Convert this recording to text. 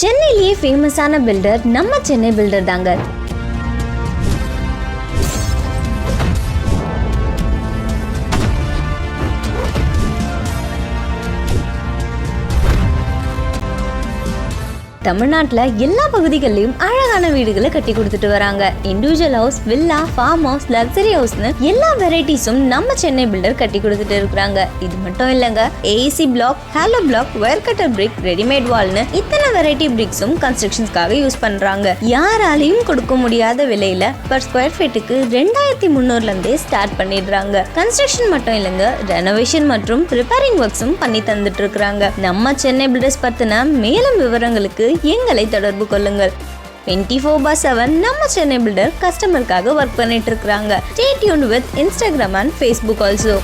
சென்னையிலேயே ஃபேமஸான பில்டர் நம்ம சென்னை பில்டர் தாங்க. தமிழ்நாட்டில் எல்லா பகுதிகளிலும் அழகான வீடுகளை கட்டி கொடுத்துட்டு வராங்க. Individual house, villa, farm house, luxury ஹவுஸ்னு எல்லா வெரைட்டிஸும் நம்ம சென்னை பில்டர் கட்டி கொடுத்துட்டு இருக்காங்க. இது மட்டும் இல்லைங்க, AC block, hollow block, wire cutter brick, readymade வால்னு இத்தனை வெரைட்டி பிரிக்ஸும் கன்ஸ்ட்ரக்ஷன்ஸ்க்காக யூஸ் பண்றாங்க. யாராலையும் கொடுக்க முடியாத விலையில பர் ஸ்கொயர் ஃபீட்டுக்கு 2300 ஸ்டார்ட் பண்ணிடுறாங்க. கன்ஸ்ட்ரக்ஷன் மட்டும் இல்லைங்க, ரெனோவேஷன் மற்றும் ரிப்பேரிங் ஒர்க்ஸும் பண்ணி தந்துட்டு இருக்காங்க. நம்ம சென்னை பில்டர்ஸ் பத்தின மேலும் விவரங்களுக்கு எங்களை தொடர்பு கொள்ளுங்கள். 24/7 நம்ம சென்னை பில்டர் கஸ்டமருக்காக ஒர்க் பண்ணிட்டு இருக்காங்க. Stay tuned with Instagram and Facebook also.